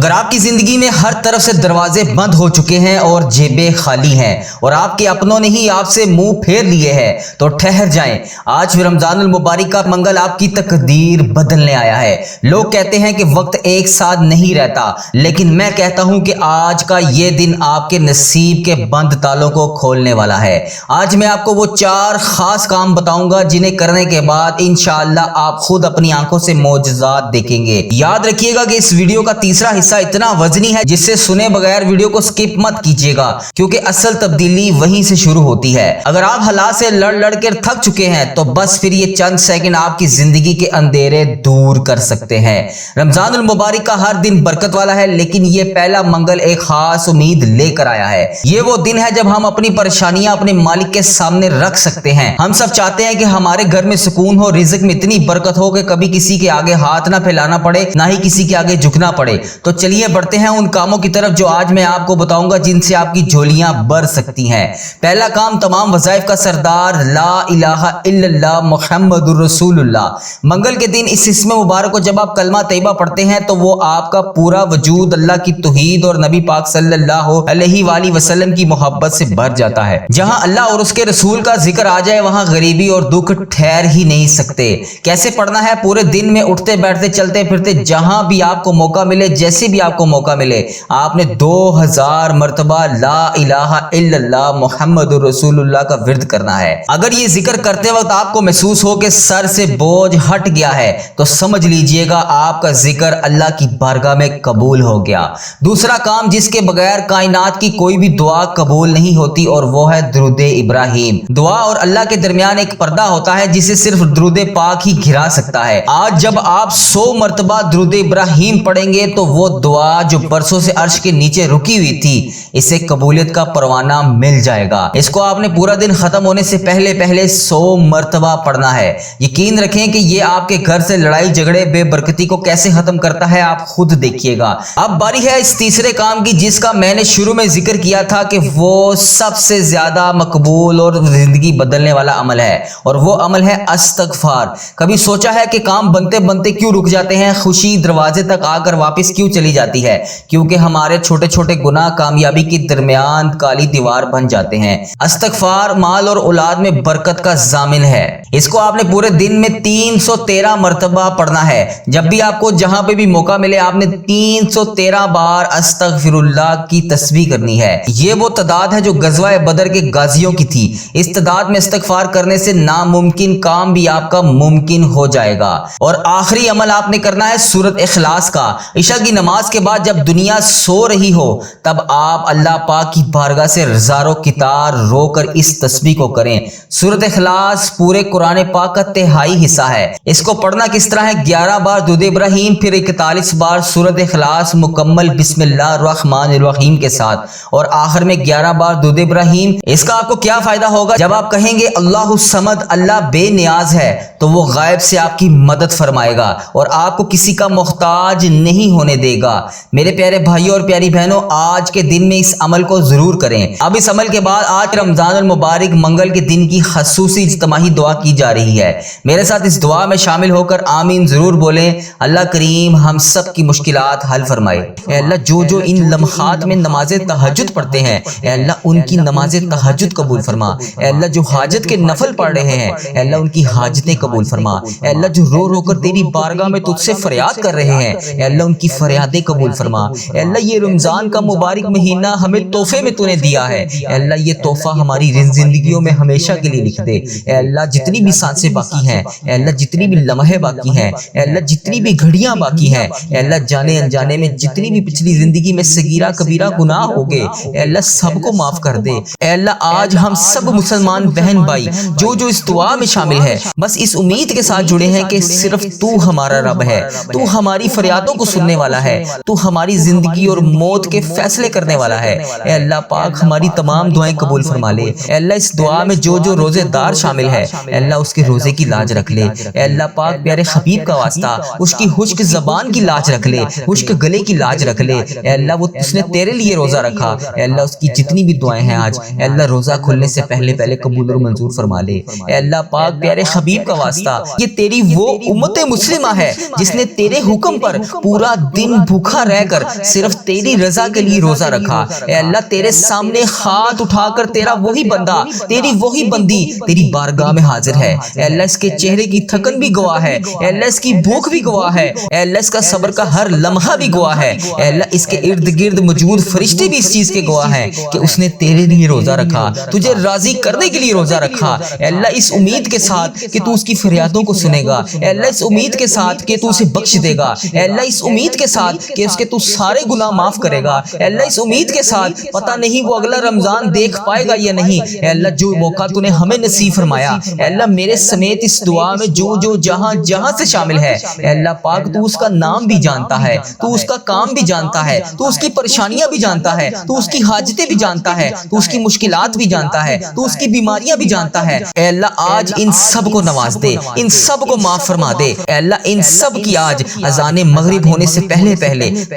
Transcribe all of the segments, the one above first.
اگر آپ کی زندگی میں ہر طرف سے دروازے بند ہو چکے ہیں اور جیبیں خالی ہیں اور آپ کے اپنوں نے ہی آپ سے منہ پھیر لیے ہیں تو ٹھہر جائیں، آج رمضان المبارک کا منگل آپ کی تقدیر بدلنے آیا ہے۔ لوگ کہتے ہیں کہ وقت ایک ساتھ نہیں رہتا، لیکن میں کہتا ہوں کہ آج کا یہ دن آپ کے نصیب کے بند تالوں کو کھولنے والا ہے۔ آج میں آپ کو وہ 4 خاص کام بتاؤں گا جنہیں کرنے کے بعد انشاءاللہ آپ خود اپنی آنکھوں سے معجزات دیکھیں گے۔ یاد رکھیے گا کہ اس ویڈیو کا تیسرا حصہ اتنا وزنی ہے جس سے سنے بغیر ویڈیو کو سکپ مت کیجیے گا، کیونکہ اصل تبدیلی وہیں سے شروع ہوتی ہے۔ اگر آپ حالات سے لڑ کر تھک چکے ہیں تو بس پھر یہ چند سیکنڈ آپ کی زندگی کے اندھیرے دور کر سکتے ہیں۔ رمضان المبارک کا ہر دن برکت والا ہے، لیکن یہ پہلا منگل ایک خاص امید لے کر آیا ہے۔ یہ وہ دن ہے جب ہم اپنی پریشانیاں اپنے مالک کے سامنے رکھ سکتے ہیں۔ ہم سب چاہتے ہیں کہ ہمارے گھر میں سکون ہو، رزق میں اتنی برکت ہو کہ کبھی کسی کے آگے ہاتھ نہ پھیلانا پڑے، نہ ہی کسی کے آگے جھکنا پڑے۔ تو چلیے بڑھتے ہیں ان کاموں کی طرف جو آج میں آپ کو بتاؤں گا جن سے آپ کی جھولیاں بھر سکتی ہیں۔ پہلا کام تمام وظائف کا سردار لا الہ الا اللہ محمد الرسول اللہ۔ منگل کے دن اس اسم مبارک کو جب آپ کلمہ طیبہ پڑھتے ہیں تو وہ آپ کا پورا وجود اللہ کی توحید اور نبی پاک صلی اللہ علیہ وآلہ وسلم کی محبت سے بھر جاتا ہے۔ جہاں اللہ اور اس کے رسول کا ذکر آ جائے وہاں غریبی اور دکھ ٹھہر ہی نہیں سکتے۔ کیسے پڑھنا ہے؟ پورے دن میں اٹھتے بیٹھتے چلتے پھرتے جہاں بھی آپ کو موقع ملے، جیسے بھی آپ کو موقع ملے، آپ نے 2000 مرتبہ لا الہ الا اللہ محمد رسول اللہ کا ورد کرنا ہے۔ اگر یہ ذکر کرتے وقت آپ کو محسوس ہو کہ سر سے بوجھ ہٹ گیا ہے تو سمجھ لیجئے گا آپ کا ذکر اللہ کی بارگاہ میں قبول ہو گیا۔ دوسرا کام جس کے بغیر کائنات کی کوئی بھی دعا قبول نہیں ہوتی اور وہ ہے درود ابراہیم۔ دعا اور اللہ کے درمیان ایک پردہ ہوتا ہے جسے صرف درود پاک ہی گھرا سکتا ہے۔ آج جب آپ 100 مرتبہ درود ابراہیم پڑھیں گے تو وہ دعا جو برسوں سے عرش کے نیچے رکی ہوئی تھی اسے قبولیت کا پروانہ مل جائے گا۔ اس کو آپ نے پورا دن ختم ہونے سے پہلے 100 مرتبہ پڑھنا ہے۔ یقین رکھیں کہ یہ آپ کے گھر سے لڑائی جھگڑے بے برکتی کو کیسے ختم کرتا ہے آپ خود دیکھیے گا۔ اب باری ہے اس تیسرے کام کی جس کا میں نے شروع میں ذکر کیا تھا کہ وہ سب سے زیادہ مقبول اور زندگی بدلنے والا عمل ہے، اور وہ عمل ہے استغفار۔ کبھی سوچا ہے کہ کام بنتے بنتے کیوں رک جاتے ہیں؟ خوشی دروازے تک آ کر واپس کیوں چلی جاتی ہے؟ کیونکہ ہمارے چھوٹے چھوٹے گناہ کامیابی کے درمیان کالی دیوار بن جاتے ہیں۔ استغفار مال اور اولاد میں برکت کا ضامن ہے۔ اس کو آپ نے پورے دن میں 313 مرتبہ پڑھنا ہے۔ جب بھی آپ کو جہاں پہ بھی موقع ملے آپ نے 313 بار استغفر اللہ کی تسبیح کرنی ہے۔ یہ وہ تعداد ہے جو غزوہ بدر کے غازیوں کی تھی۔ اس تعداد میں استغفار کرنے سے ناممکن کام بھی آپ کا ممکن ہو جائے گا۔ اور آخری عمل آپ نے کرنا ہے سورۃ اخلاص کا۔ عشاء کی نماز کے بعد جب دنیا سو رہی ہو تب آپ اللہ پاک کی بارگاہ سے ہزاروں کتار رو کر اس تسبیح کو کریں۔ سورۃ اخلاص پورے قرآن پاک کا 1/3 حصہ ہے۔ اس کو پڑھنا کس طرح ہے؟ 11 بار درود ابراہیم، پھر 41 بار سورۃ اخلاص مکمل بسم اللہ الرحمن الرحیم کے ساتھ، اور آخر میں 11 بار درود ابراہیم۔ اس کا آپ کو کیا فائدہ ہوگا؟ جب آپ کہیں گے اللہ الصمد، اللہ بے نیاز ہے، تو وہ غائب سے آپ کی مدد فرمائے گا اور آپ کو کسی کا محتاج نہیں ہونے دے گا۔ میرے پیارے بھائیوں اور پیاری بہنوں، آج کے دن میں اس عمل کو ضرور کریں۔ اب اس عمل کے بعد آج رمضان المبارک منگل کے دن کی خصوصی اجتماعی دعا کی جا رہی ہے۔ میرے ساتھ اس دعا میں شامل ہو کر آمین ضرور بولیں۔ اللہ کریم ہم سب کی مشکلات حل فرمائے۔ اے اللہ جو ان لمحات میں نماز تہجد پڑھتے ہیں، اے اللہ ان کی نماز تہجد قبول فرما۔ اے اللہ جو حاجت کے نفل پڑھ رہے ہیں، اے اللہ ان کی حاجتیں قبول فرما۔ اے اللہ جو رو کر تیری بارگاہ میں تجھ سے فریاد کر رہے ہیں، اے اللہ ان کی فریادیں قبول فرما۔ اے اللہ یہ رمضان کا مبارک مہینہ ہمیں تحفے میں تو نے دیا ہے، اے اللہ یہ تحفہ ہماری زندگیوں میں ہمیشہ کے لیے لکھ دے۔ اے اللہ جتنی بھی سانسیں باقی ہیں، اے اللہ جتنی بھی لمحے باقی ہیں، اے اللہ جتنی بھی گھڑیاں باقی ہیں، اے اللہ جانے انجانے میں جتنی بھی پچھلی زندگی میں صغیرہ کبیرہ گناہ ہو گئے، اے اللہ سب کو معاف کر دے۔ اے اللہ آج ہم سب مسلمان بہن بھائی جو اس دعا میں شامل ہے بس اس امید کے ساتھ جڑے ہیں کہ صرف تو ہمارا رب ہے، تو ہماری فریادوں کو سننے والا ہے، تو ہماری زندگی اور موت کے فیصلے کرنے والا ہے۔ اے اللہ پاک ہماری تمام دعائیں قبول فرما لے۔ اے اللہ اس دعا میں جو روزے دار شامل ہے، اے اللہ اس کے روزے کی لاج رکھ لے۔ اے اللہ پاک پیارے حبیب کا واسطہ اس کی خشک زبان کی لاج رکھ لے، خشک گلے کی لاج رکھ لے۔ اے اللہ وہ اس نے تیرے لیے روزہ رکھا، اے اللہ اس کی جتنی بھی دعائیں ہیں آج، اے اللہ روزہ کھلنے سے پہلے قبول اور منظور فرما لے۔ اے اللہ پاک پیارے حبیب کا واسطہ یہ تیری وہ امت مسلمہ ہے جس نے تیرے حکم پر پورا دن بھوکا رہ کر صرف تیری رضا کے لیے روزہ رکھا۔ اے اللہ تیرے سامنے ہاتھ اٹھا کر تیرا وہی بندہ، تیری وہی بندی تیری بارگاہ میں حاضر ہے۔ اے اللہ اس کے چہرے کی تھکن بھی گواہ ہے، اے اللہ اس کی بھوک بھی گواہ ہے، اے اللہ اس کا صبر کا ہر لمحہ بھی گواہ ہے، اے اللہ اس کے ارد گرد موجود فرشتے بھی اس چیز کے گواہ ہیں کہ اس نے تیرے لیے روزہ رکھا، تجھے راضی کرنے کے لیے روزہ رکھا۔ اے اللہ اس امید کے ساتھ کہ تو اس کی فریادوں کو سنے گا، اے اللہ اس امید کے ساتھ کہ تو اسے بخش دے گا، اے اللہ اس امید کے ساتھ کہ اس کے تو سارے گناہ معاف کرے گا، اے اللہ اس امید کے ساتھ پتہ نہیں وہ اگلا رمضان دیکھ پائے گا یا نہیں، اے اللہ جو موقع تو نے ہمیں نصیب فرمایا، اے اللہ میرے سمیت اس دعا میں جو جہاں سے شامل ہے، اے اللہ پاک تو اس کا نام بھی جانتا ہے، تو اس کا کام بھی جانتا ہے، تو اس کی پریشانیاں بھی جانتا ہے، تو اس کی حاجتیں بھی جانتا ہے، تو اس کی مشکلات بھی جانتا ہے، تو اس کی بیماریاں بھی جانتا ہے۔ اے اللہ آج ان سب کو نواز دے، ان سب کو معاف فرما دے، اے اللہ ان سب کی آج اذان مغرب ہونے سے پہلے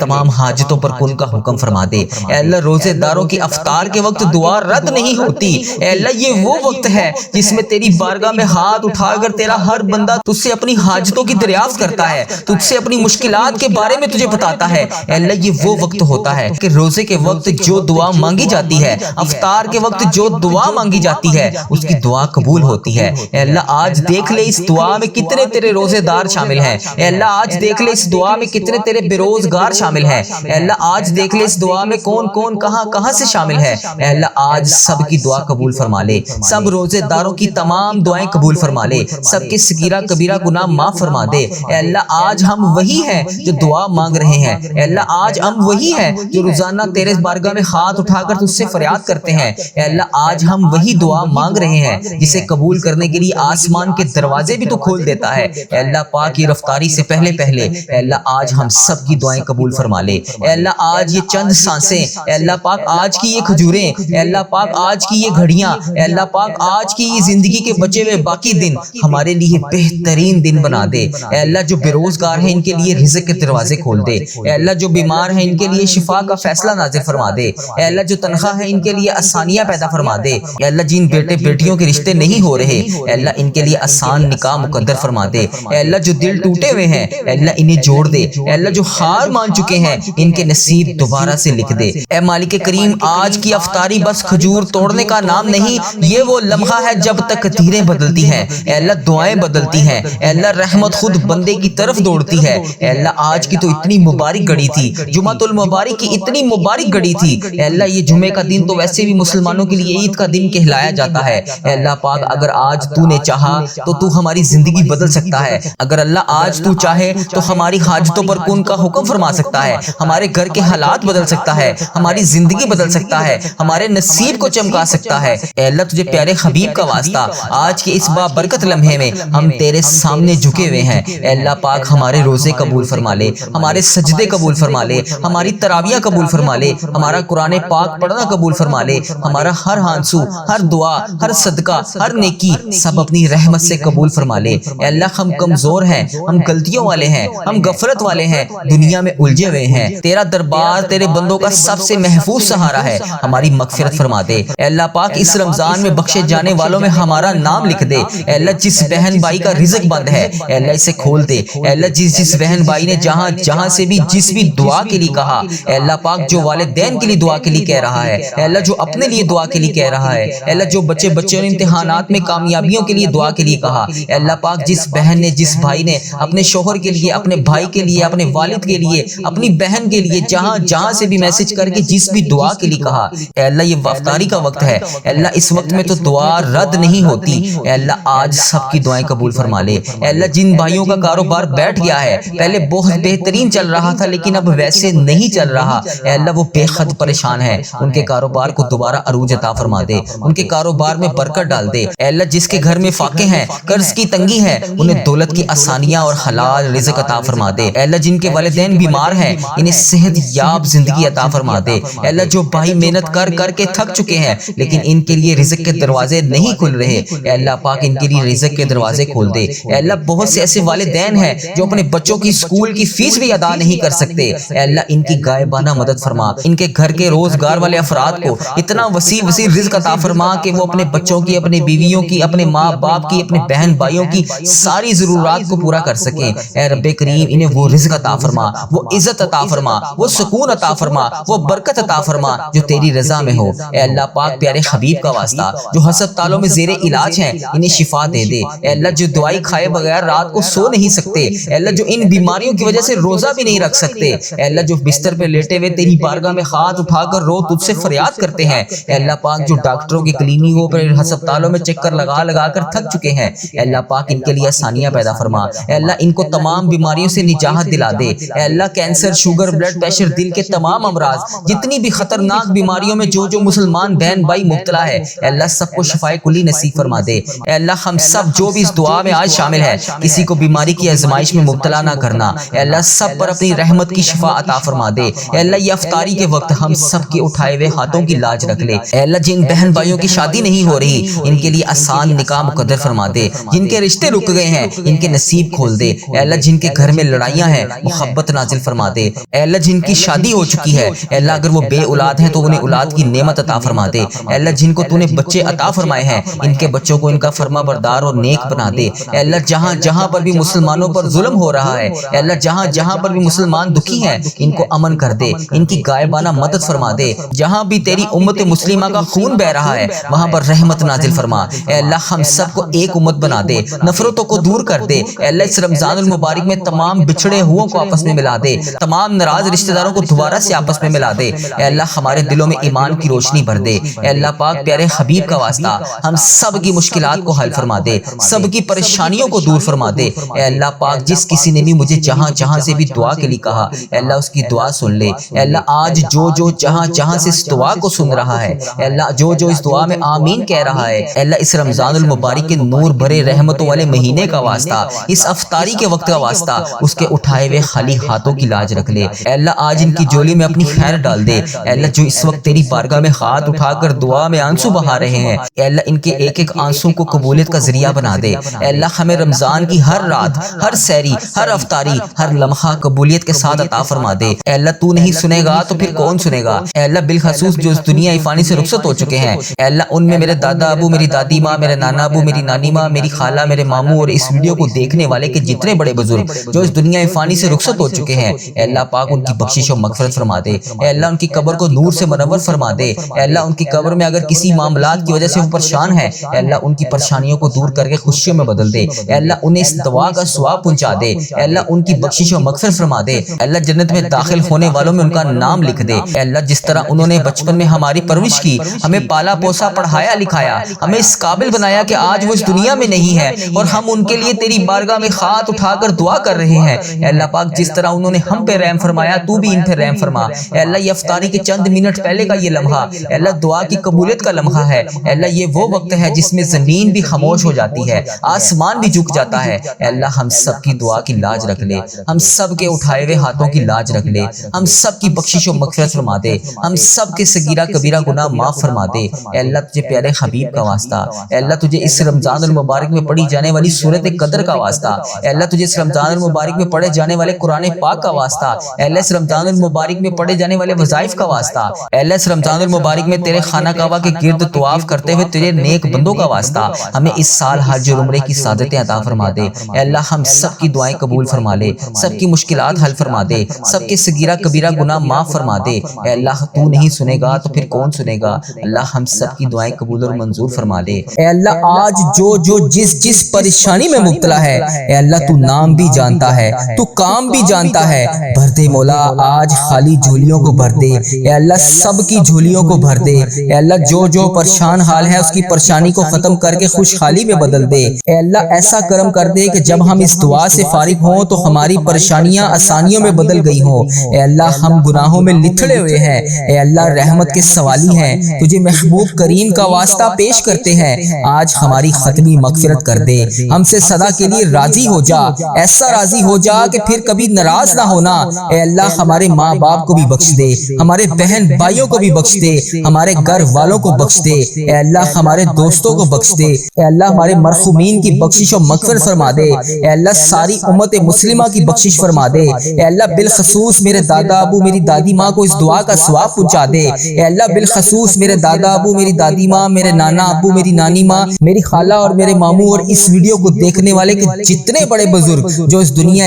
تمام حاجتوں پر کن کا حکم فرما دے۔ اے اللہ روزے داروں کی افطار کے وقت دعا رد نہیں ہوتی، اے اللہ یہ وہ وقت ہے جس میں تیری بارگاہ میں ہاتھ اٹھا کر تیرا ہر بندہ تجھ سے اپنی حاجتوں کی دریافت کرتا ہے، تجھ سے اپنی مشکلات کے بارے میں تجھے بتاتا ہے۔ اے اللہ یہ وہ وقت ہوتا ہے کہ روزے کے وقت جو دعا مانگی جاتی ہے، افطار کے وقت جو دعا مانگی جاتی ہے اس کی دعا قبول ہوتی ہے۔ اے اللہ آج دیکھ لے اس دعا میں کتنے تیرے روزے دار شامل ہیں، اے اللہ آج دیکھ لے اس دعا میں کتنے تیرے بے روزگار شامل ہیں، اے اللہ آج دیکھ لے اس دعا میں کون کہاں سے شامل ہے، اے اللہ آج سب کی دعا قبول فرما لے، سب روزے داروں کی تمام دعائیں قبول فرما لے، سب کے صغیرہ کبیرہ گناہ معاف فرما دے۔ اے اللہ آج ہم وہی ہیں جو دعا مانگ رہے ہیں، اے اللہ آج ہم وہی ہیں جو روزانہ تیرے بارگاہ میں ہاتھ اٹھا کر تجھ سے فریاد کرتے ہیں، اے اللہ آج ہم وہی دعا مانگ رہے ہیں جسے قبول کرنے کے لیے آسمان کے دروازے بھی تو کھول دیتا ہے۔ اے اللہ پاک کی رفتاری سے پہلے اے اللہ آج ہم سب کی دعائیں قبول فرما لے۔ اے اللہ آج یہ چند سانسیں، اے اللہ پاک آج کی یہ کھجوریں، اے اللہ پاک آج کی یہ گھڑیاں، اے اللہ پاک آج کی یہ زندگی کے بچے ہوئے باقی دن ہمارے لیے بہترین دن بنا دے۔ اے اللہ جو بے روزگار ہیں ان کے لیے رزق کے دروازے کھول دے، اے اللہ جو بیمار ہیں ان کے لیے شفا کا فیصلہ نازل فرما دے، اے اللہ جو تنخواہ ہیں ان کے لیے آسانیاں پیدا فرما دے، اے اللہ جن بیٹے بیٹیوں کے رشتے نہیں ہو رہے، اے اللہ ان کے لیے آسان نکاح مقدر فرما دے، اے اللہ جو دل ٹوٹے ہوئے ہیں اے اللہ انہیں جوڑ دے، اے اللہ جو ہار مان چکے ہیں ان کے نصیب دوبارہ سے لکھ دے۔ اے مالک کریم آج کی افطاری بس کھجور توڑنے کا نام نہیں، یہ وہ لمحہ ہے جب تک تقدیریں بدلتی ہیں، اے اللہ دعائیں بدلتی ہیں، اے اللہ رحمت خود بندے کی طرف دوڑتی ہے۔ اے اللہ آج کی تو اتنی مبارک گھڑی تھی، جمعۃ المبارک کی اتنی مبارک گھڑی تھی، اے اللہ یہ جمعے کا دن تو ویسے بھی مسلمانوں کے لیے عید کا دن کہلایا جاتا ہے، اے اللہ پاک اگر آج تو نے چاہا تو ہماری زندگی بدل سکتا ہے، اگر اللہ آج تو چاہے تو ہماری حاجتوں پر کن کا حکم فرما سکتا ہے، ہمارے گھر کے حالات بدل سکتا ہے، ہماری زندگی بدل سکتا ہے، ہمارے نصیب کو چمکا سکتا ہے۔ اے اللہ تجھے پیارے حبیب کا واسطہ آج کے اس بابرکت لمحے میں ہم تیرے سامنے جھکے ہوئے ہیں، اے اللہ پاک ہمارے روزے قبول فرما لے، ہمارے سجدے قبول فرما لے، ہماری تراویح قبول فرما لے، ہمارا قرآن پاک پڑھنا قبول فرما لے، ہمارا ہر ہانسو، ہر دعا، ہر صدقہ، ہر نیکی سب اپنی رحمت سے قبول فرما لے۔ اے اللہ ہم کمزور ہیں، ہم غلطیوں والے ہیں، ہم غفلت والے ہیں، دنیا میں الجھے ہوئے ہیں، تیرا دربار تیرے بندوں کا سب سے محفوظ سہارا ہے، ہماری مغفرت فرما دے۔ اے اللہ پاک اس رمضان میں بخشے جانے والوں میں ہمارا نام لکھ دے۔ اے اللہ جس بہن بھائی کا رزق بند ہے اے اللہ اسے کھول دے۔ اے اللہ جس بہن بھائی نے جہاں سے بھی جس بھی دعا کے لیے کہا، اے اللہ پاک جو والدین کے لیے دعا کے لیے کہہ رہا ہے، اے اللہ جو اپنے لیے دعا کے لیے کہہ رہا ہے، اے اللہ جو بچے نے امتحانات میں کامیابیوں کے لیے دعا کے لیے کہا، اے اللہ پاک جس بہن نے جس بھائی نے اپنے شوہر کے لیے، اپنے بھائی کے لیے، اپنے والد کے لیے، اپنی بہن کے لیے جہاں سے بھی میسج کر کے جس بھی دعا کے لیے کہا، اے اللہ یہ افطاری کا وقت ہے، اے اللہ اس وقت میں تو دعا رد نہیں ہوتی، اے اللہ آج سب کی دعائیں قبول فرما لے۔ اے اللہ جن بھائیوں کا کاروبار بیٹھ گیا ہے، پہلے بہت بہترین چل رہا تھا لیکن اب ویسے نہیں چل رہا، اے اللہ وہ بے حد پریشان ہے، ان کے کاروبار کو دوبارہ عروج عطا فرما دے، ان کے کاروبار میں برکت ڈال دے۔ اے اللہ جس کے گھر میں فاقے ہیں، قرض کی تنگی ہے، انہیں دولت کی آسانیاں اور حلال رزق عطا فرما دے۔ اے اللہ جن کے والدین بیمار ہیں انہیں صحت یاب زندگی عطا فرما دے۔ اے اللہ جو بھائی محنت کر کے تھک چکے ہیں لیکن ان کے لیے رزق کے دروازے نہیں کھل رہے، اے اللہ پاک ان کے لیے رزق کے دروازے کھول دے۔ اے اللہ بہت سے ایسے والدین ہیں جو اپنے بچوں کی اسکول کی فیس بھی ادا نہیں کر سکتے، اے اللہ ان کی غائبانہ مدد فرما، ان کے گھر کے روزگار والے افراد کو اتنا وسیع رزق عطا فرما کہ وہ اپنے بچوں کی، اپنے بیویوں کی، اپنے ماں باپ کی، اپنے بہن بھائیوں کی ساری ضرورات کو پورا کر سکیں۔ اے رب کریم انہیں وہ رزق عطا فرما وہ عزت عطا فرما، وہ سکون عطا فرما، وہ برکت عطا فرما جو تیری رضا میں ہو۔ اے اللہ پاک پیارے حبیب کا واسطہ جو ہسپتالوں میں زیر علاج ہیں انہیں شفا دے دے۔ اے اللہ جو دوائی کھائے بغیر رات کو سو نہیں سکتے، اے اللہ جو ان بیماریوں کی وجہ سے روزہ بھی نہیں رکھ سکتے، اے اللہ جو بستر پہ لیٹے ہوئے تیری بارگاہ میں ہاتھ اٹھا کر رو تجھ سے فریاد کرتے ہیں، اے اللہ پاک جو ڈاکٹروں کی کلینکوں پر ہسپتالوں میں چکر لگا لگا کر تھک چکے ہیں، اے اللہ پاک ان کے لیے آسانیاں پیدا فرما۔ اے اللہ ان کو تمام بیماریوں سے نجات دلا دے۔ اے اللہ کینسر، شوگر، بلڈ پریشر، دل کے تمام امراض، جتنی بھی خطرناک بیماریوں میں جو مسلمان بہن بھائی مبتلا ہے، اے اللہ سب کو شفائے کلی نصیب فرما دے۔ اے اللہ ہم سب جو بھی اس دعا میں آج شامل ہے کسی کو بیماری کی آزمائش میں مبتلا نہ کرنا، اے اللہ سب پر اپنی رحمت کی شفا عطا فرما دے۔ اے اللہ یہ افطاری کے وقت ہم سب کے اٹھائے ہوئے ہاتھوں کی لاج رکھ لے۔ اے اللہ جن بہن بھائیوں کی شادی نہیں ہو رہی ان کے لیے آسان نکاح مقدر فرما دے، جن کے رشتے رک گئے ہیں ان کے نصیب کھول دے۔ اے اللہ جن کے گھر میں لڑائیاں ہیں محبت نازل فرما دے۔ اے اللہ جن کی شادی ہو چکی ہے، اے اللہ اگر وہ بے اولاد ہیں تو انہیں اولاد کی نعمت عطا فرما دے۔ اے اللہ جن کو تو نے بچے عطا فرمائے ہیں ان کے بچوں کو ان کا فرما بردار اور نیک بنا دے۔ اے اللہ جہاں جہاں پر بھی مسلمانوں پر ظلم ہو رہا ہے، اے اللہ جہاں جہاں پر بھی مسلمان دکھی ہیں ان کو امن کر دے، ان کی غائبانہ مدد فرما دے۔ جہاں بھی تیری امت مسلمہ کا خون بہ رہا ہے وہاں پر رحمت نازل فرما۔ اے اللہ ہم سب کو ایک امت بنا دے، نفرتوں کو دور کر دے۔ اے اللہ اس رمضان المبارک میں تمام بچھڑے ہوں کو آپس میں ملا دے، تمام ناراض رشتہ داروں کو دوبارہ سے آپس میں ملا دے۔ اے اللہ ہمارے دلوں میں ایمان کی روشنی بھر دے۔ اے اللہ پاک پیارے حبیب کا واسطہ ہم سب کی مشکلات کو حل فرما دے، سب کی پریشانیوں کو دور فرما دے۔ اے اللہ پاک جس کسی نے بھی مجھے جہاں جہاں سے بھی دعا کے لیے کہا، اے اللہ اس کی دعا سن لے۔ اے اللہ آج جو جہاں جہاں سے اس دعا کو سن رہا ہے، اے اللہ جو اس دعا میں آمین کہہ رہا ہے، اے اللہ اس رمضان المبارک کے نور بھرے رحمتوں والے مہینے کا واسطہ، اس افطاری کے وقت کا واسطہ اس کے اٹھائے ہوئے خالی ہاتھوں کی لاج رکھ لے۔ اے اللہ آج ان کی جولی میں اپنی خیر ڈال دے۔ اے اللہ جو اس وقت تیری بارگاہ میں ہاتھ اٹھا کر دعا میں آنسو بہا رہے ہیں، اے اللہ ان کے ایک ایک آنسو کو قبولیت کا ذریعہ بنا دے۔ اے اللہ ہمیں رمضان کی ہر رات، ہر سحری، ہر افطاری، ہر لمحہ قبولیت کے ساتھ عطا فرما دے۔ اے اللہ تو نہیں سنے گا تو پھر کون سنے گا؟ اے اللہ بالخصوص جو اس دنیا فانی سے رخصت ہو چکے ہیں، اے اللہ ان میں میرے دادا ابو، میری دادی ماں، میرے نانا ابو، میری نانی ماں، میری خالہ، میرے ماموں اور اس ویڈیو کو دیکھنے والے کے جتنے بڑے بزرگ جو اس دنیا فانی سے رخصت ہو چکے ہیں، اے اللہ پاک ان کی بخشش و مغفرت فرما دے۔ اے اللہ ان کی قبر کو نور سے منور فرما دے۔ اے اللہ ان کی قبر میں اگر کسی معاملات کی وجہ سے وہ پریشان ہے، اے اللہ ان کی پریشانیوں کو دور کر کے خوشیوں میں بدل دے۔ اے اللہ انہیں اس دعا کا ثواب پہنچا دے۔ اے اللہ ان کی بخشش و مغفرت فرما دے۔ اے اللہ جنت میں داخل ہونے والوں میں ان کا نام لکھ دے۔ اے اللہ جس طرح انہوں نے بچپن میں ہماری پرورش کی، ہمیں پالا پوسا، پڑھایا لکھایا، ہمیں اس قابل بنایا کہ آج وہ اس دنیا میں نہیں ہے اور ہم ان کے لیے تیری بارگاہ میں ہاتھ اٹھا کر دعا کر رہے ہیں، اے اللہ پاک جس طرح انہوں نے ہم پہ رحم فرمایا تو بھی ان پہ رحم فرما۔ اے اللہ یہ افطاری کے چند منٹ پہلے کا یہ لمحہ، اے اللہ دعا کی قبولیت کا لمحہ ہے۔ اے اللہ یہ وہ وقت ہے جس میں زمین بھی خاموش ہو جاتی ہے، آسمان بھی جھک جاتا ہے۔ اے اللہ ہم سب کی دعا کی لاج رکھ لے، ہم سب کے اٹھائے ہوئے ہاتھوں کی لاج رکھ لے، ہم سب کی بخشش و مغفرت فرما دے، ہم سب کے صغیرہ کبیرہ گناہ معاف فرما دے۔ اے اللہ تجھے پیارے حبیب کا واسطہ، اے اللہ تجھے اس رمضان المبارک میں پڑھی جانے والی سورۃ قدر کا واسطہ، اے اللہ تجھے اس رمضان المبارک میں پڑھے جانے والے قرآن پاک کا واسطہ، اے اللہ اس رمضان المبارک میں پڑھے جانے والے وظائف کا واسطہ، اے اللہ اس رمضان المبارک میں تیرے خانہ کعبہ کے گرد طواف کرتے ہوئے تیرے نیک بندوں کا واسطہ، ہمیں اس سال حج اور عمرے کی سعادتیں عطا فرما دے۔ اے اللہ ہم سب کی دعائیں قبول فرما لے، سب کی مشکلات حل فرما دے، سب کے صغیرہ کبیرہ گناہ معاف فرما دے۔ اے اللہ تو نہیں سنے گا تو پھر کون سنے گا؟ اللہ ہم سب کی دعائیں قبول اور منظور فرما لے۔ اے اللہ آج جو جس پریشانی میں مبتلا ہے، اے اللہ تو نام بھی جانتا ہے، تو کام بھی جانتا ہے، بھر دے مولا آج خالی جھولیوں کو بھر دے۔ اے اللہ سب کی جھولیوں کو بھر دے۔ اے اللہ جو پریشان حال ہے اس کی پریشانی کو ختم کر کے خوشحالی میں بدل دے۔ اے اللہ ایسا کرم کر دے کہ جب ہم اس دعا سے فارغ ہوں تو ہماری پریشانیاں آسانیوں میں بدل گئی ہوں۔ اے اللہ ہم گناہوں میں لتھڑے ہوئے ہیں، اے اللہ رحمت کے سوالی ہیں، تجھے محبوب کریم کا واسطہ پیش کرتے ہیں، آج ہماری ختمی مغفرت کر دے، ہم سے صدا کے لیے راضی ہو جا، ایسا راضی ہو جا کہ پھر کبھی ناراض نہ ہونا۔ اے اللہ ہمارے ماں باپ کو بھی بخش دے، ہمارے بہن بھائیوں کو بھی بخش دے، ہمارے گھر والوں کو بخش دے، اے اللہ ہمارے دوستوں کو بخش دے، اے اللہ ہمارے مرحومین کی بخشش و مغفرت فرما دے، اے اللہ ساری امت مسلمہ کی بخشش فرما دے، اے اللہ بالخصوص میرے دادا ابو میری دادی ماں کو اس دعا کا ثواب پہنچا دے، اے اللہ بالخصوص میرے دادا ابو میری دادی ماں، میرے نانا ابو میری نانی ماں، میری خالہ اور میرے ماموں اور اس ویڈیو کو دیکھنے والے کے جتنے بڑے بزرگ جو اس دنیا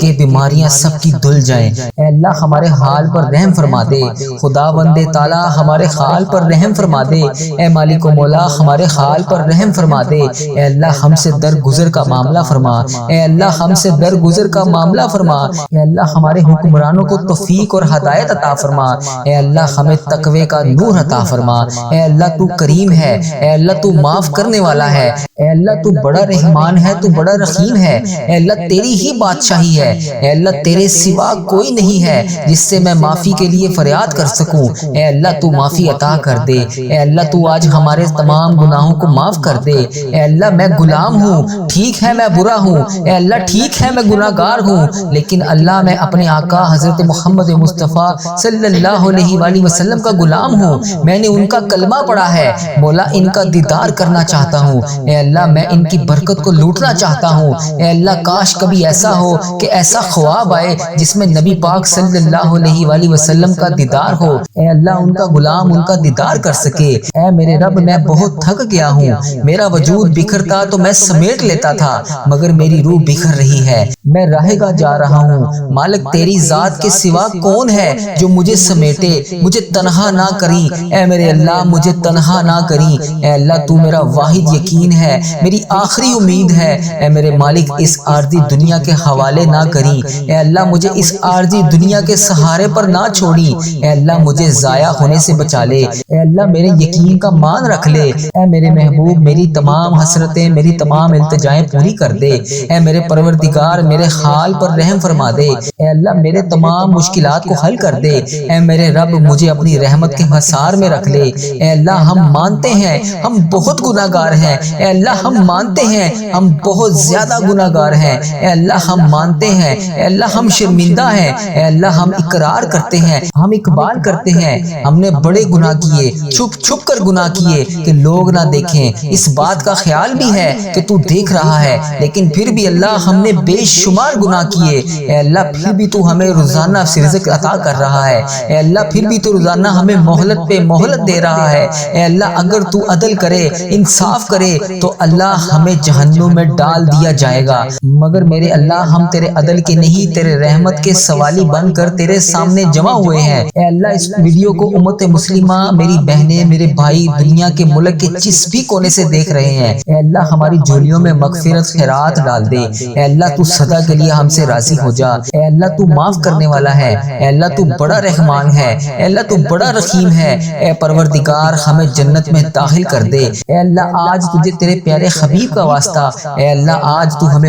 کہ بیماریاں سب کی دھل جائیں۔ اے اللہ ہمارے حال پر رحم فرما دے، خداوند تعالی ہمارے حال پر رحم فرما دے، اے مالک و مولا ہمارے حال پر رحم فرما دے۔ اے اللہ ہم سے درگزر کا معاملہ فرما، اے اللہ ہم سے درگزر کا معاملہ فرما، اے اللہ ہمارے حکمرانوں کو توفیق اور ہدایت عطا فرما، اے اللہ ہمیں تقوی کا نور عطا فرما۔ اے اللہ تو کریم ہے، اے اللہ تو معاف کرنے والا ہے، اے اللہ تو بڑا رحمان ہے، تو بڑا رحیم ہے، اے اللہ تیری ہی بادشاہی ہے، اے اللہ تیرے سوا کوئی نہیں ہے جس سے میں معافی کے لیے فریاد کر سکوں۔ اے اللہ تو معافی عطا کر دے، اے اللہ تو آج ہمارے تمام گناہوں کو معاف کر دے۔ اے اللہ میں غلام ہوں، ٹھیک ہے میں برا ہوں، اے اللہ ٹھیک ہے میں گناہ گار ہوں، لیکن اللہ میں اپنے آقا حضرت محمد مصطفیٰ صلی اللہ علیہ وآلہ وسلم کا غلام ہوں، میں نے ان کا کلمہ پڑھا ہے، مولا ان کا دیدار کرنا چاہتا ہوں، اے اللہ میں ان کی برکت کو لوٹنا چاہتا ہوں۔ اے اللہ کاش کبھی ایسا ہو کہ ایسا خواب آئے جس میں نبی پاک صلی اللہ علیہ وآلہ وسلم کا دیدار ہو، اے اللہ ان کا غلام ان کا دیدار کر سکے۔ اے میرے رب میں بہت تھک گیا ہوں، میرا وجود بکھرتا تو میں سمیٹ لیتا تھا، مگر میری روح بکھر رہی ہے، میں راہ گاہ جا رہا ہوں۔ مالک تیری ذات کے سوا کون ہے جو مجھے سمیٹے، مجھے تنہا نہ کری، اے میرے اللہ مجھے تنہا نہ کری۔ اے اللہ تو میرا واحد یقین ہے، میری آخری امید ہے، اے میرے مالک اس عارضی دنیا کے حوالے نہ کری، اے اللہ مجھے اس عارضی دنیا کے سہارے پر نہ چھوڑی، اے اللہ مجھے ضائع ہونے سے بچا لے، اے اللہ میرے یقین کا مان رکھ لے، اے میرے محبوب میری تمام حسرتیں میری تمام التجائیں پوری کر دے، اے میرے پروردگار میرے حال پر رحم فرما دے، اے اللہ میرے تمام مشکلات کو حل کر دے، اے میرے رب مجھے اپنی رحمت کے حصار میں رکھ لے۔ اے اللہ ہم مانتے ہیں ہم بہت گناہ گار ہیں، اے اللہ ہم مانتے ہیں ہم بہت زیادہ گناہ گار ہیں، اے اللہ ہم مانتے ہیں، اے اللہ ہم شرمندہ ہیں، اے اللہ ہم اقرار کرتے ہیں، ہم اقبال کرتے ہیں ہم نے بڑے گناہ کیے، چھپ چھپ کر گناہ کیے کہ لوگ نہ دیکھیں، اس بات کا خیال بھی ہے کہ تو دیکھ رہا ہے، لیکن پھر بھی اللہ ہم نے بے شمار گناہ کیے، اے اللہ پھر بھی تو ہمیں روزانہ رزق عطا کر رہا ہے، اے اللہ پھر بھی تو روزانہ ہمیں مہلت پہ مہلت دے رہا ہے، اے اللہ اگر تو عدل کرے انصاف کرے تو اللہ ہمیں جہنم میں ڈال دیا جائے گا، مگر میرے اللہ ہم تیرے عدل کے نہیں تیرے رحمت کے سوالی بن کر تیرے سامنے جمع ہوئے ہیں۔ اے اللہ اس ویڈیو کو امت مسلمہ میری بہنیں میرے بھائی دنیا کے ملک کے جس بھی کونے سے دیکھ رہے ہیں، اے اللہ ہماری جھولیوں میں مغفرت خیرات ڈال دے، اے اللہ تو سدا کے لیے ہم سے راضی ہو جا، اے اللہ تو معاف کرنے والا ہے، اے اللہ تو بڑا رحمان ہے، اے اللہ تو بڑا رحیم ہے، اے پروردگار ہمیں جنت میں داخل کر دے، اے اللہ آج تجھے تیرے پیارے حبیب کا واسطہ، اے اللہ آج تو ہمیں